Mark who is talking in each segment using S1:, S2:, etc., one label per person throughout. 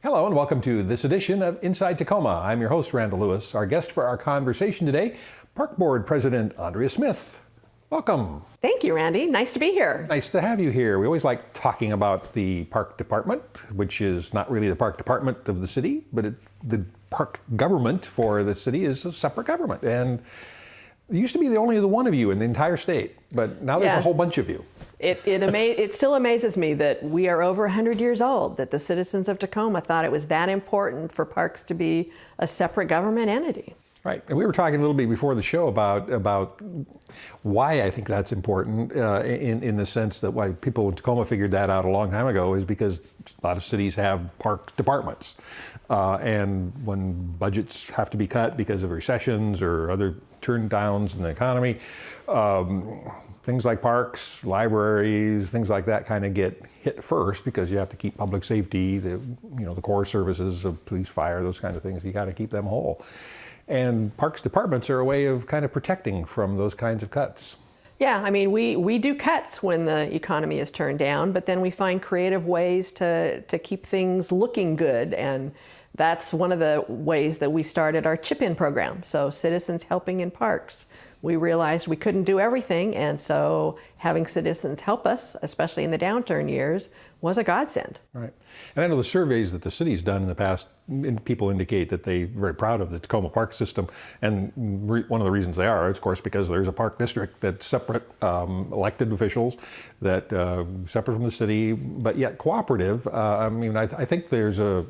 S1: Hello and welcome to this edition of Inside Tacoma. I'm your host, Randall Lewis. Our guest for our conversation today, Park Board President Andrea Smith. Welcome.
S2: Thank you, Randy. Nice to be here.
S1: Nice to have you here. We always like talking about the park department, which is not really the park department of the city, but the park government for the city is a separate government. And it used to be only the one of you in the entire state, but now there's a whole bunch of you.
S2: It still amazes me that we are over 100 years old, that the citizens of Tacoma thought it was that important for parks to be a separate government entity.
S1: Right, and we were talking a little bit before the show about why I think that's important in the sense that why people in Tacoma figured that out a long time ago is because a lot of cities have park departments. And when budgets have to be cut because of recessions or other turndowns in the economy, things like parks, libraries, things like that kind of get hit first because you have to keep public safety, the core services of police, fire, those kind of things. You got to keep them whole. And parks departments are a way of kind of protecting from those kinds of cuts.
S2: Yeah, I mean, we do cuts when the economy is turned down, but then we find creative ways to keep things looking good. And that's one of the ways that we started our chip-in program. So Citizens Helping in Parks. We realized we couldn't do everything, and so having citizens help us, especially in the downturn years, was a godsend.
S1: Right. And I know the surveys that the city's done in the past, people indicate that they're very proud of the Tacoma park system. And one of the reasons they are, of course, because there's a park district that's separate, elected officials, that separate from the city, but yet cooperative. I think there's a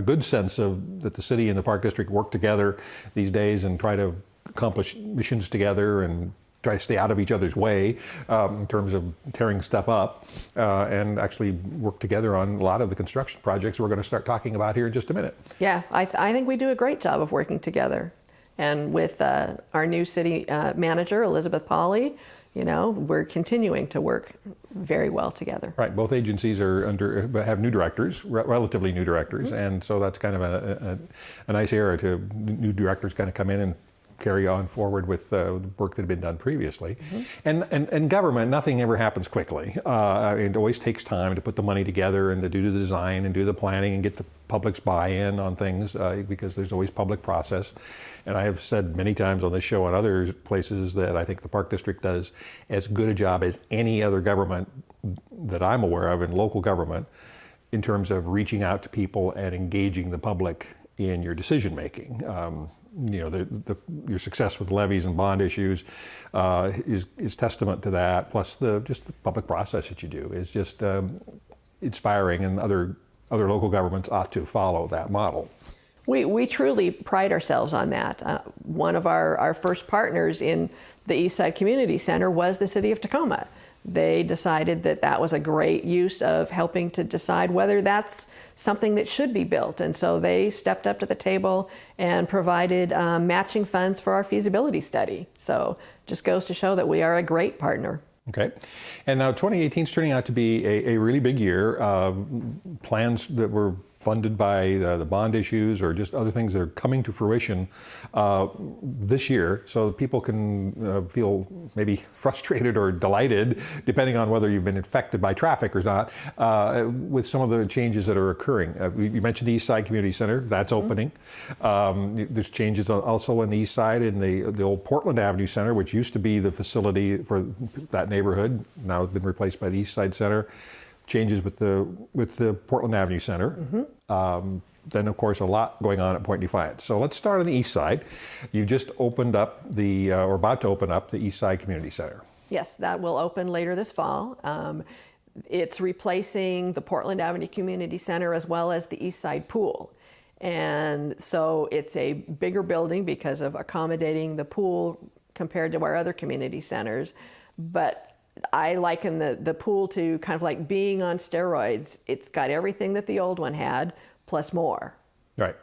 S1: good sense of that the city and the park district work together these days and try to accomplish missions together and try to stay out of each other's way in terms of tearing stuff up and actually work together on a lot of the construction projects we're going to start talking about here in just a minute.
S2: Yeah, I think we do a great job of working together. And with our new city manager, Elizabeth Pauley, we're continuing to work very well together.
S1: Right, both agencies have new directors, relatively new directors, and so that's kind of a nice era to new directors kind of come in and carry on forward with the work that had been done previously. And government, nothing ever happens quickly. It always takes time to put the money together and to do the design and do the planning and get the public's buy-in on things because there's always public process. And I have said many times on this show and other places that I think the Park District does as good a job as any other government that I'm aware of in local government in terms of reaching out to people and engaging the public in your decision making. Your success with levies and bond issues is testament to that. Plus, just the public process that you do is just inspiring, and other local governments ought to follow that model.
S2: We truly pride ourselves on that. One of our first partners in the Eastside Community Center was the City of Tacoma. They decided that was a great use of helping to decide whether that's something that should be built. And so they stepped up to the table and provided matching funds for our feasibility study. So just goes to show that we are a great partner.
S1: Okay. And now 2018 is turning out to be a really big year. Plans that were funded by the bond issues or just other things that are coming to fruition this year, so that people can feel maybe frustrated or delighted, depending on whether you've been affected by traffic or not, with some of the changes that are occurring. You mentioned the East Side Community Center, that's opening. There's changes also in the East Side in the old Portland Avenue Center, which used to be the facility for that neighborhood, now it's been replaced by the East Side Center. Changes with the Portland Avenue Center. Then, of course, a lot going on at Point Defiance. So let's start on the east side. You just opened up or about to open up the East Side Community Center.
S2: Yes, that will open later this fall. It's replacing the Portland Avenue Community Center as well as the East Side Pool. And so it's a bigger building because of accommodating the pool compared to our other community centers. But I liken the pool to kind of like being on steroids. It's got everything that the old one had, plus more.
S1: Right.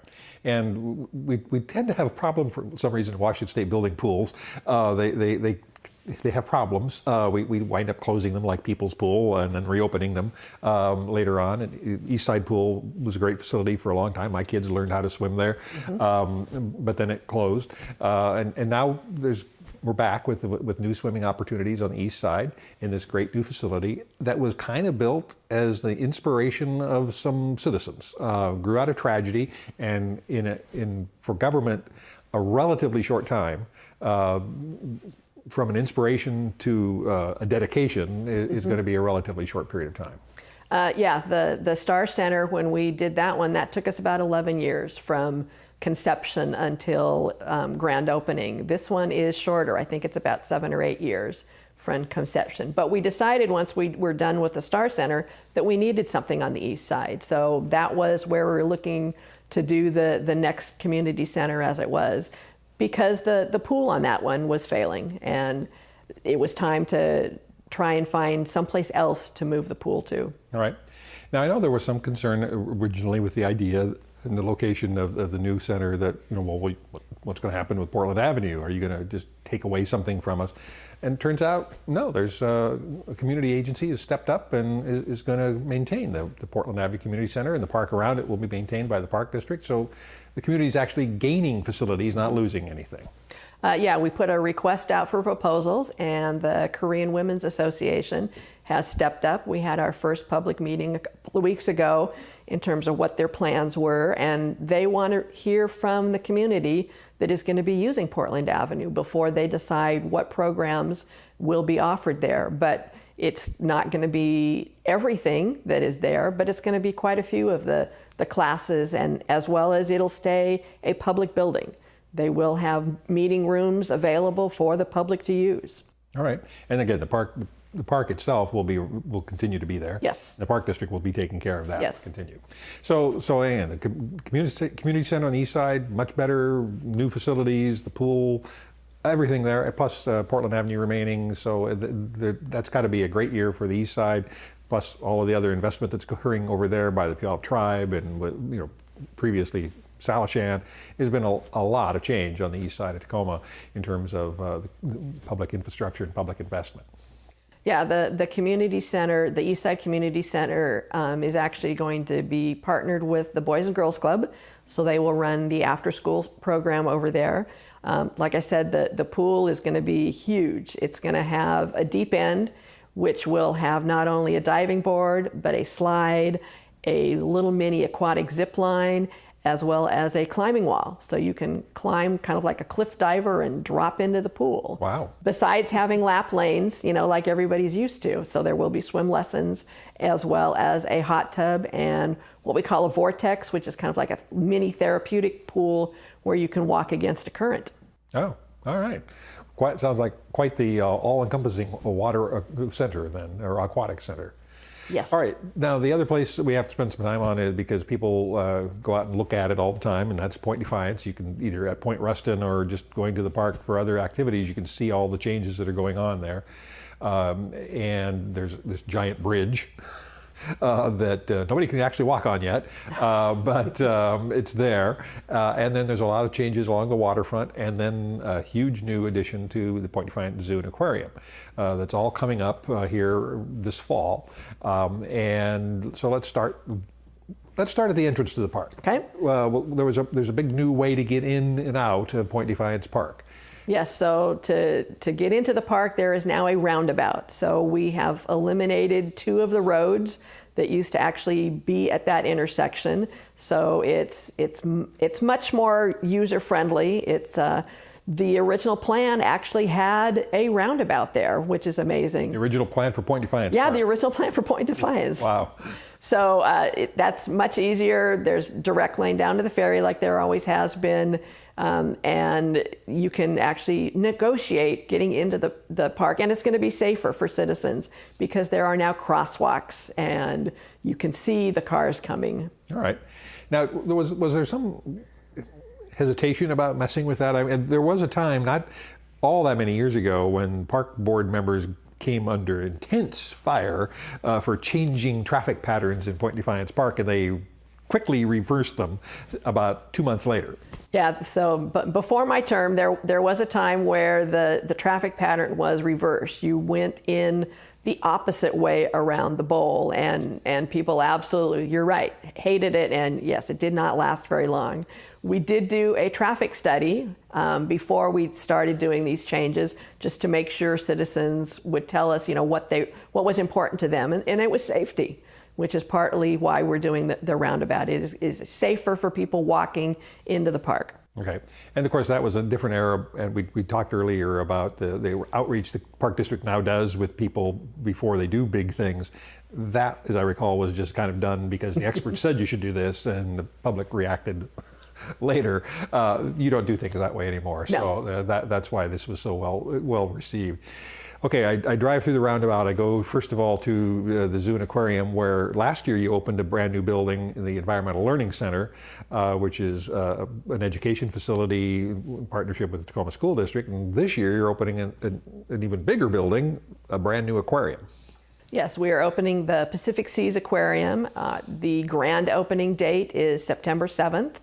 S1: And we tend to have a problem for some reason in Washington State building pools. They have problems. We wind up closing them like People's Pool and then reopening them later on. And East Side Pool was a great facility for a long time. My kids learned how to swim there, but then it closed. And now there's we're back with new swimming opportunities on the east side in this great new facility that was kind of built as the inspiration of some citizens. Grew out of tragedy, and for government, a relatively short time. From an inspiration to a dedication is going to be a relatively short period of time.
S2: Yeah, the Star Center, when we did that one, that took us about 11 years from conception until grand opening. This one is shorter. I think it's about 7 or 8 years from conception. But we decided once we were done with the Star Center that we needed something on the east side. So that was where we were looking to do the next community center as it was, because the pool on that one was failing, and it was time to try and find someplace else to move the pool to.
S1: All right. Now, I know there was some concern originally with the idea and the location of the new center that, what's going to happen with Portland Avenue? Are you going to just take away something from us? And it turns out, no, there's a community agency has stepped up and is going to maintain the Portland Avenue Community Center, and the park around it will be maintained by the Park District. So the community is actually gaining facilities, not losing anything.
S2: Yeah, we put a request out for proposals, and the Korean Women's Association has stepped up. We had our first public meeting a couple of weeks ago in terms of what their plans were, and they want to hear from the community that is going to be using Portland Avenue before they decide what programs will be offered there. But it's not going to be everything that is there, but it's going to be quite a few of the classes, and as well as it'll stay a public building. They will have meeting rooms available for the public to use.
S1: All right. And again, the park itself will continue to be there.
S2: Yes.
S1: The Park District will be taking care of that.
S2: Yes.
S1: Continue. So again, the community center on the east side, much better, new facilities, the pool, everything there, plus Portland Avenue remaining. So that's got to be a great year for the east side, plus all of the other investment that's occurring over there by the Puyallup tribe and previously Salishan. There's been a lot of change on the east side of Tacoma in terms of the public infrastructure and public investment.
S2: Yeah, the community center, the East Side Community Center is actually going to be partnered with the Boys and Girls Club, so they will run the after-school program over there. Like I said, the pool is going to be huge. It's going to have a deep end, which will have not only a diving board, but a slide, a little mini aquatic zip line, as well as a climbing wall. So you can climb kind of like a cliff diver and drop into the pool.
S1: Wow.
S2: Besides having lap lanes, like everybody's used to. So there will be swim lessons, as well as a hot tub and what we call a vortex, which is kind of like a mini therapeutic pool where you can walk against a current.
S1: Oh, all right. Sounds like quite the all-encompassing water center then, or aquatic center.
S2: Yes.
S1: All right. Now, the other place we have to spend some time on is because people go out and look at it all the time, and that's Point Defiance. You can either at Point Ruston or just going to the park for other activities, you can see all the changes that are going on there. And there's this giant bridge that nobody can actually walk on yet, but it's there. And then there's a lot of changes along the waterfront, and then a huge new addition to the Point Defiance Zoo and Aquarium. That's all coming up here this fall. And so let's start at the entrance to the park.
S2: Okay.
S1: There's a big new way to get in and out of Point Defiance Park.
S2: Yes, so to get into the park, there is now a roundabout. So we have eliminated 2 of the roads that used to actually be at that intersection. So it's much more user-friendly. It's the original plan actually had a roundabout there, which is amazing.
S1: The original plan for Point Defiance
S2: Yeah,
S1: Park.
S2: the original plan for Point Defiance.
S1: Wow.
S2: So that's much easier. There's direct lane down to the ferry like there always has been. And you can actually negotiate getting into the park. And it's going to be safer for citizens because there are now crosswalks and you can see the cars coming.
S1: All right. Now, was there some hesitation about messing with that? I mean, there was a time, not all that many years ago, when park board members came under intense fire for changing traffic patterns in Point Defiance Park, and they quickly reversed them about 2 months later.
S2: Yeah, so but before my term, there was a time where the traffic pattern was reversed. You went in the opposite way around the bowl, and people absolutely, you're right, hated it, and yes, it did not last very long. We did do a traffic study before we started doing these changes, just to make sure citizens would tell us, what was important to them, and it was safety, which is partly why we're doing the roundabout. It is safer for people walking into the park.
S1: Okay, and of course that was a different era, and we talked earlier about the outreach the Park District now does with people before they do big things. That, as I recall, was just kind of done because the experts said you should do this, and the public reacted later. You don't do things that way anymore,
S2: no.
S1: So that's why this was so well received. Okay, I drive through the roundabout. I go, first of all, to the Zoo and Aquarium, where last year you opened a brand new building, the Environmental Learning Center, which is an education facility in partnership with the Tacoma School District. And this year you're opening an even bigger building, a brand new aquarium.
S2: Yes, we are opening the Pacific Seas Aquarium. The grand opening date is September 7th.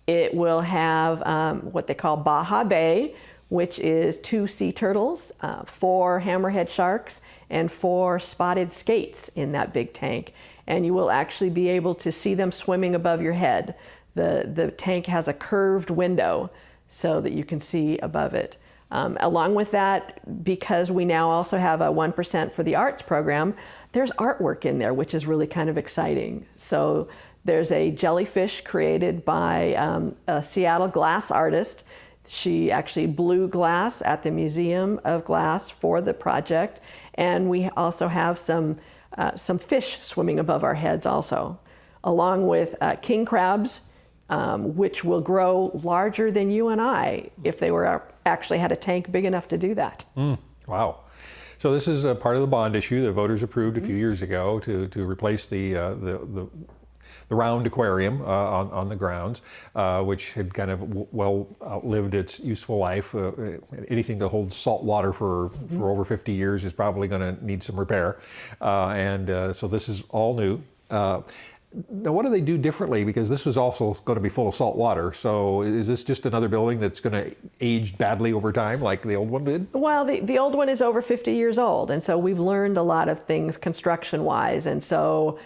S2: It will have what they call Baja Bay, which is 2 sea turtles, 4 hammerhead sharks, and 4 spotted skates in that big tank. And you will actually be able to see them swimming above your head. The tank has a curved window so that you can see above it. Along with that, because we now also have a 1% for the arts program, there's artwork in there, which is really kind of exciting. So there's a jellyfish created by a Seattle glass artist. She actually blew glass at the Museum of Glass for the project, and we also have some fish swimming above our heads also, along with king crabs, which will grow larger than you and I if they were actually had a tank big enough to do that.
S1: Wow. So this is a part of the bond issue that voters approved a few years ago to replace the round aquarium on the grounds, which had kind of well outlived its useful life. Anything that holds salt water for over 50 years is probably going to need some repair. So this is all new. Now, what do they do differently? Because this was also going to be full of salt water. So is this just another building that's going to age badly over time like the old one did?
S2: Well, the old one is over 50 years old. And so we've learned a lot of things construction-wise. And so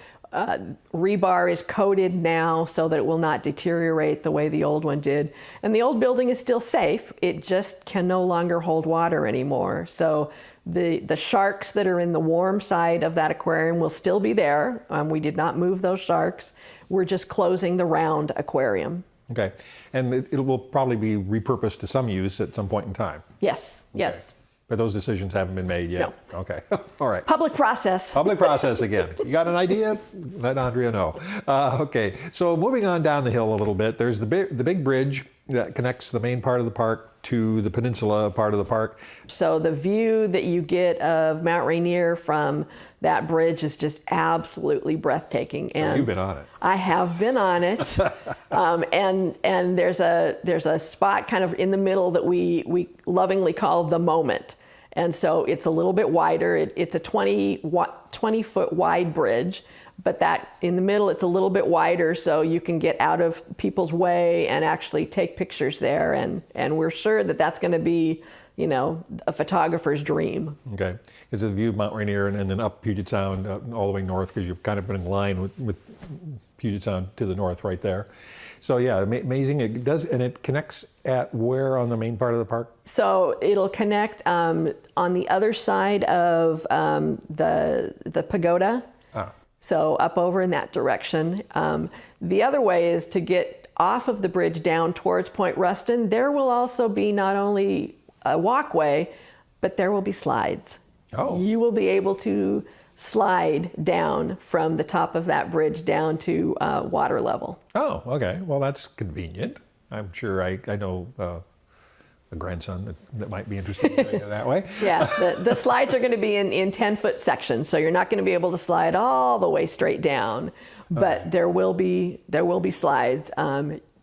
S2: rebar is coated now so that it will not deteriorate the way the old one did. And the old building is still safe. It just can no longer hold water anymore. So the sharks that are in the warm side of that aquarium will still be there. We did not move those sharks. We're just closing the round aquarium.
S1: Okay. And it will probably be repurposed to some use at some point in time.
S2: Yes, okay. Yes.
S1: But those decisions haven't been made yet?
S2: No.
S1: Okay. All right.
S2: Public process.
S1: Public process again. You got an idea? Let Andrea know. Okay. So moving on down the hill a little bit, there's the big bridge that connects the main part of the park to the peninsula part of the park. So
S2: the view that you get of Mount Rainier from that bridge is just absolutely breathtaking. And
S1: you've been on it.
S2: I have been on it. And there's a spot kind of in the middle that we lovingly call the moment. And so it's a little bit wider. It's a 20-foot wide bridge, but that in the middle it's a little bit wider so you can get out of people's way and actually take pictures there. And we're sure that that's going to be, a photographer's dream. Okay. It's a view of Mount Rainier and then up Puget Sound all the way north, because you've kind of been in line with Puget Sound to the north right there. So yeah, amazing. It does, and it connects at where on the main part of the park? So it'll connect on the other side of the pagoda. So up over in that direction. The other way is to get off of the bridge down towards Point Ruston. There will also be not only a walkway, but there will be slides. Oh. You will be able to slide down from the top of that bridge down to water level. Oh, okay. Well, that's convenient. I'm sure I know a grandson that might be interested in doing it that way. Yeah, the slides are going to be in 10-foot sections, so you're not going to be able to slide all the way straight down, but there will be slides.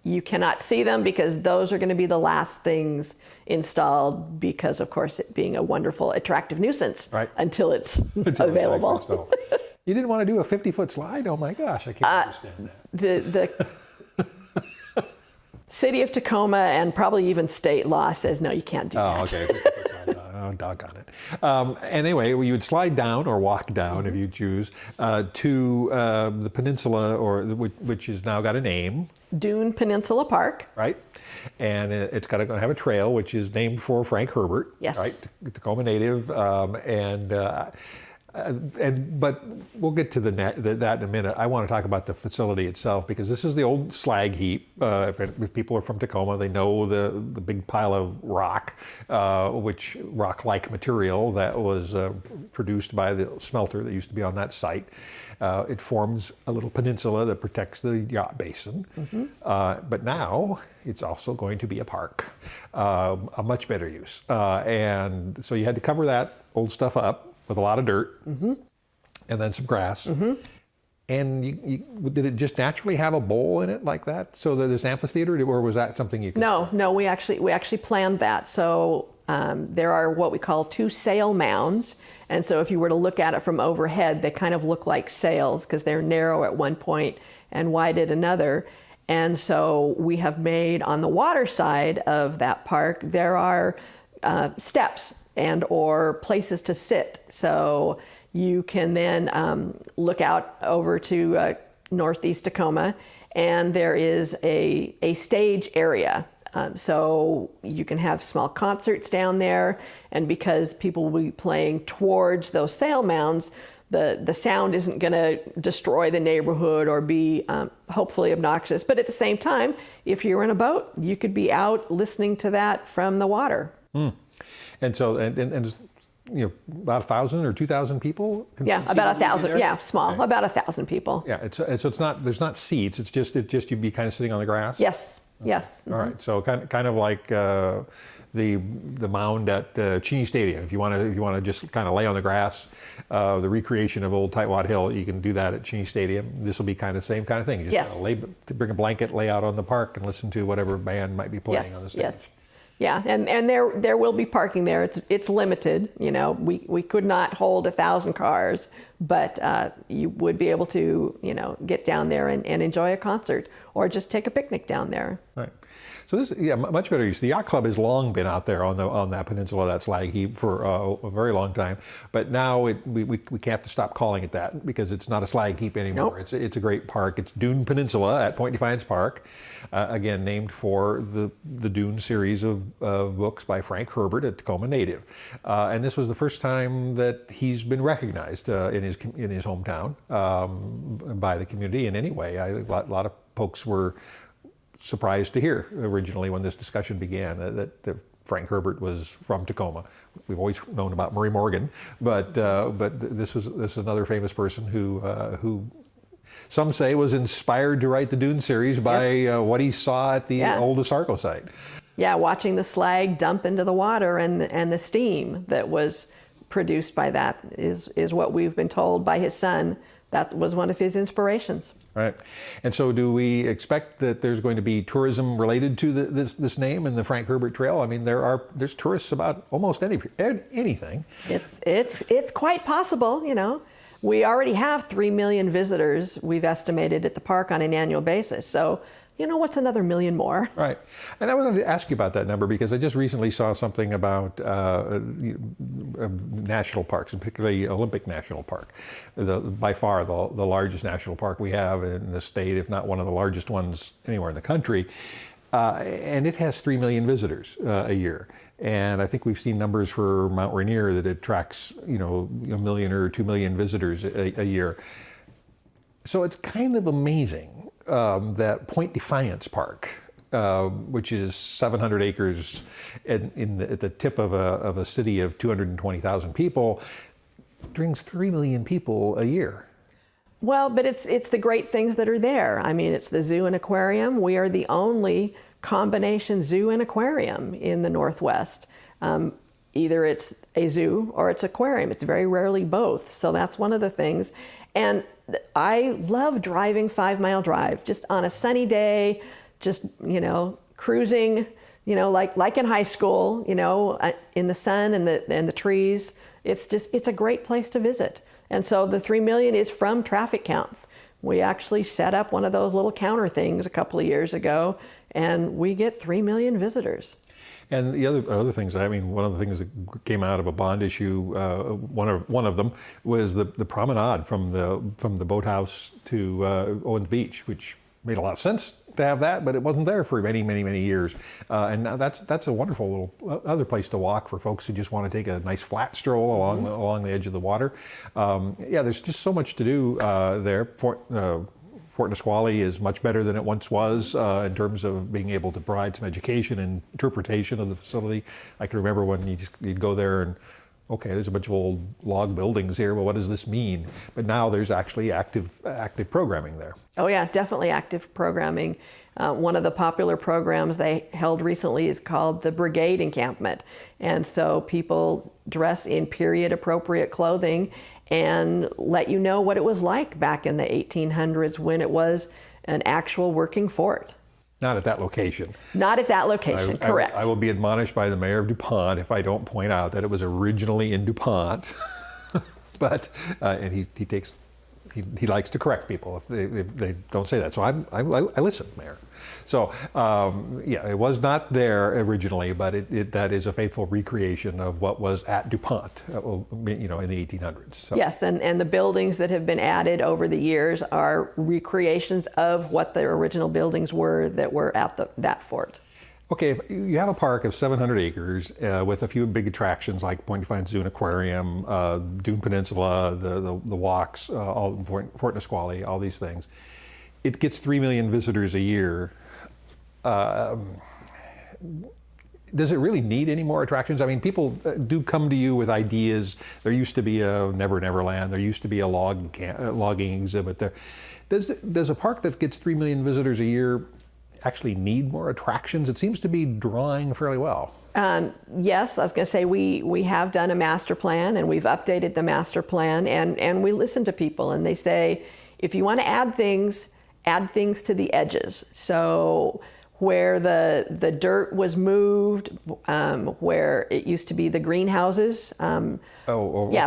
S2: You cannot see them because those are going to be the last things installed, because of course it being a wonderful attractive nuisance, right, until it's available. You didn't want to do a 50-foot slide? Oh my gosh, I can't understand that. City of Tacoma and probably even state law says, no, you can't do that.
S1: Oh, okay. Oh, doggone it. Anyway, you would slide down or walk down, if you choose, to the peninsula, which has now got a name.
S2: Dune Peninsula Park.
S1: Right. And it's going to have a trail, which is named for Frank Herbert.
S2: Yes.
S1: Right. Tacoma native. But we'll get to that in a minute. I want to talk about the facility itself, because this is the old slag heap. If people are from Tacoma, they know the big pile of rock, which rock-like material that was produced by the smelter that used to be on that site. It forms a little peninsula that protects the yacht basin. But now it's also going to be a park, a much better use. And so you had to cover that old stuff up with a lot of dirt, and then some grass. And did it just naturally have a bowl in it like that, so that this amphitheater, or was that something you could?
S2: No, we actually planned that. So there are what we call 2 sail mounds, and so if you were to look at it from overhead, they kind of look like sails because they're narrow at one point and wide at another. And so we have made on the water side of that park, there are steps and or places to sit. So you can then look out over to northeast Tacoma, and there is a stage area. So you can have small concerts down there, and because people will be playing towards those sail mounds, the sound isn't going to destroy the neighborhood or be hopefully obnoxious. But at the same time, if you're in a boat, you could be out listening to that from the water.
S1: And so, and about 1,000 or 2,000 people?
S2: Yeah, about 1,000. Yeah, small, okay. About 1,000 people.
S1: Yeah, so it's not, there's not seats. It's just you'd be kind of sitting on the grass.
S2: Yes.
S1: Okay.
S2: Yes.
S1: All right. So kind of like the mound at Cheney Stadium. If you want to just kind of lay on the grass, the recreation of old Tightwad Hill, you can do that at Cheney Stadium. This will be kind of the same kind of thing. You just bring a blanket, lay out on the park, and listen to whatever band might be playing on the stage.
S2: Yes. Yeah, and there will be parking there. It's limited. We could not hold 1,000 cars, but you would be able to get down there and enjoy a concert or just take a picnic down there.
S1: Right. So this, much better use. The yacht club has long been out there on that peninsula, that slag heap, for a very long time. But now we have to stop calling it that, because it's not a slag heap anymore.
S2: Nope.
S1: It's a great park. It's Dune Peninsula at Point Defiance Park, again named for the Dune series of books by Frank Herbert, a Tacoma native. And this was the first time that he's been recognized in his hometown by the community in any way. A lot of folks were surprised to hear originally when this discussion began that Frank Herbert was from Tacoma. We've always known about Murray Morgan, but this is another famous person who some say was inspired to write the Dune series by what he saw at the old Asarco site.
S2: Yeah, watching the slag dump into the water and the steam that was produced by that is what we've been told by his son. That was one of his inspirations.
S1: Right. And so do we expect that there's going to be tourism related to this name and the Frank Herbert Trail? I mean, there's tourists about almost anything.
S2: It's quite possible, We already have 3 million visitors, we've estimated, at the park on an annual basis. So, what's another million more?
S1: Right. And I wanted to ask you about that number, because I just recently saw something about national parks, and particularly Olympic National Park. By far the largest national park we have in the state, if not one of the largest ones anywhere in the country. And it has 3 million visitors a year. And I think we've seen numbers for Mount Rainier that it attracts, a million or 2 million visitors a year. So it's kind of amazing that Point Defiance Park, which is 700 acres at the tip of a city of 220,000 people, brings 3 million people a year.
S2: Well, but it's the great things that are there. I mean, it's the zoo and aquarium. We are the only combination zoo and aquarium in the Northwest. Either it's a zoo or it's aquarium. It's very rarely both. So that's one of the things. And I love driving 5 Mile Drive, just on a sunny day, just, cruising, like in high school, in the sun and the trees. It's a great place to visit. And so the 3 million is from traffic counts. We actually set up one of those little counter things a couple of years ago,
S1: Mm-hmm.
S2: and we get 3 million visitors.
S1: And the other things, I mean, one of the things that came out of a bond issue, one of them was the promenade from the boathouse to Owens Beach, which made a lot of sense to have that, but it wasn't there for many years. And now that's a wonderful little other place to walk for folks who just want to take a nice flat stroll along the edge of the water. Yeah, there's just so much to do there. Fort Nisqually is much better than it once was in terms of being able to provide some education and interpretation of the facility. I can remember when you'd go there and, okay, there's a bunch of old log buildings here. Well, what does this mean? But now there's actually active programming there.
S2: Oh yeah, definitely active programming. One of the popular programs they held recently is called the Brigade Encampment. And so people dress in period appropriate clothing and let you know what it was like back in the 1800s when it was an actual working fort.
S1: Not at that location.
S2: Not at that location, correct.
S1: I will be admonished by the mayor of DuPont if I don't point out that it was originally in DuPont. But, and he likes to correct people if they don't say that. So I listen, Mayor. So yeah, it was not there originally, but that is a faithful recreation of what was at DuPont, in the 1800s. So.
S2: Yes, and the buildings that have been added over the years are recreations of what the original buildings were that were at that fort.
S1: Okay, if you have a park of 700 acres with a few big attractions like Point Defiance Zoo and Aquarium, Dune Peninsula, the walks, all Fort Nisqually, all these things. It gets 3 million visitors a year. Does it really need any more attractions? I mean, people do come to you with ideas. There used to be a Never Land. There used to be a logging exhibit there. Does a park that gets 3 million visitors a year actually need more attractions? It seems to be drawing fairly well.
S2: Yes, I was going to say we have done a master plan and we've updated the master plan and we listen to people and they say, if you want to add things to the edges. So where the dirt was moved, where it used to be the greenhouses. Overlooking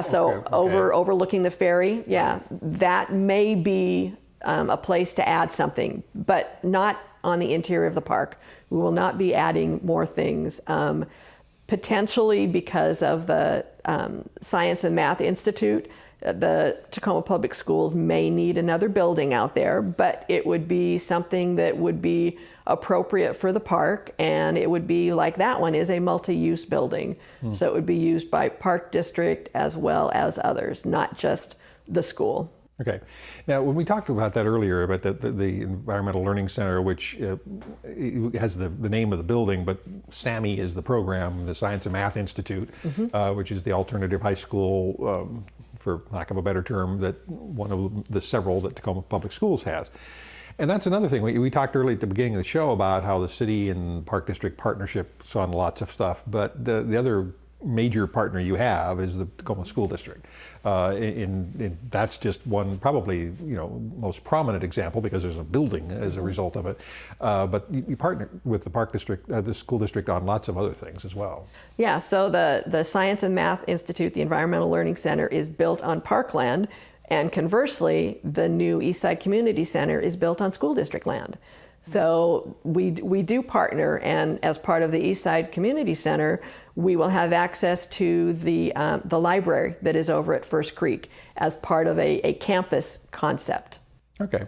S2: the ferry. Yeah, that may be a place to add something, but not on the interior of the park. We will not be adding more things, potentially because of the Science and Math Institute. The Tacoma Public Schools may need another building out there, but it would be something that would be appropriate for the park, and it would be like that one is a multi-use building. So it would be used by Park District as well as others, not just the school.
S1: Okay. Now, when we talked about that earlier, about the Environmental Learning Center, which has the name of the building, but SAMI is the program, the Science and Math Institute, which is the alternative high school, for lack of a better term, that one of the several that Tacoma Public Schools has. And that's another thing. We talked earlier at the beginning of the show about how the city and Park District partnerships on lots of stuff, but the other major partner you have is the Tacoma School District. That's just one, probably, most prominent example because there's a building as a result of it. But you partner with the Park District, the school district, on lots of other things as well. Yeah,
S2: so the Science and Math Institute, the Environmental Learning Center, is built on parkland, and conversely, the new Eastside Community Center is built on school district land. So we do partner, and as part of the Eastside Community Center, we will have access to the library that is over at First Creek as part of a campus concept.
S1: Okay,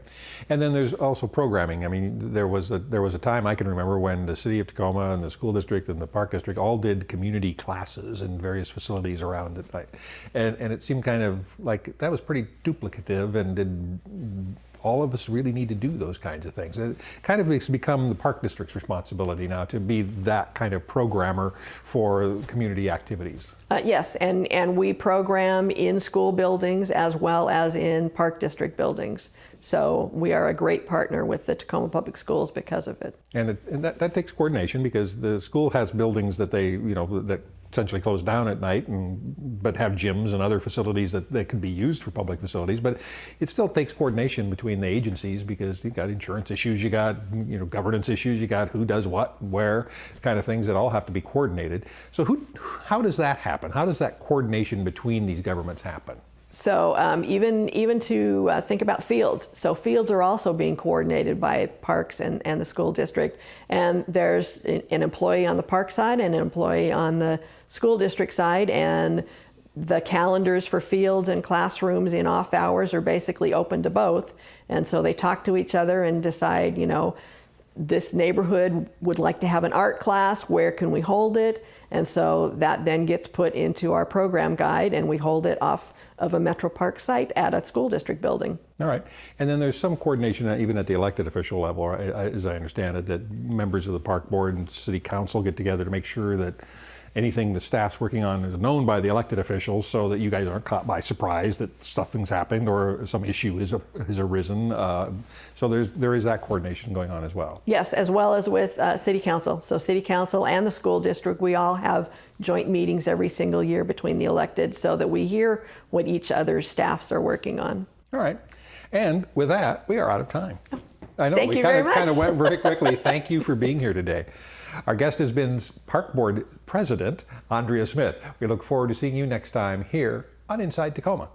S1: and then there's also programming. I mean, there was a time I can remember when the city of Tacoma and the school district and the Park District all did community classes in various facilities around it, and it seemed kind of like that was pretty duplicative, and did all of us really need to do those kinds of things? It kind of has become the Park District's responsibility now to be that kind of programmer for community activities.
S2: Yes, and we program in school buildings as well as in Park District buildings. So we are a great partner with the Tacoma Public Schools because of it.
S1: And that takes coordination, because the school has buildings that that essentially close down at night, but have gyms and other facilities that can be used for public facilities. But it still takes coordination between the agencies, because you've got insurance issues, you got governance issues, you got who does what, where, kind of things that all have to be coordinated. So how does that happen? How does that coordination between these governments happen?
S2: So even to think about fields. So fields are also being coordinated by Parks and the school district. And there's an employee on the park side and an employee on the school district side. And the calendars for fields and classrooms in off hours are basically open to both. And so they talk to each other and decide, this neighborhood would like to have an art class, where can we hold it? And so that then gets put into our program guide, and we hold it off of a Metro Park site at a school district building.
S1: All right. And then there's some coordination even at the elected official level, as I understand it, that members of the park board and city council get together to make sure that anything the staff's working on is known by the elected officials, so that you guys aren't caught by surprise that something's happened or some issue has arisen. So there is that coordination going on as well.
S2: Yes, as well as with city council. So city council and the school district, we all have joint meetings every single year between the elected, so that we hear what each other's staffs are working on.
S1: All right. And with that, we are out of time. I know
S2: Thank
S1: we
S2: you very much.
S1: kind of went very quickly. Thank you for being here today. Our guest has been Park Board President Andrea Smith. We look forward to seeing you next time here on Inside Tacoma.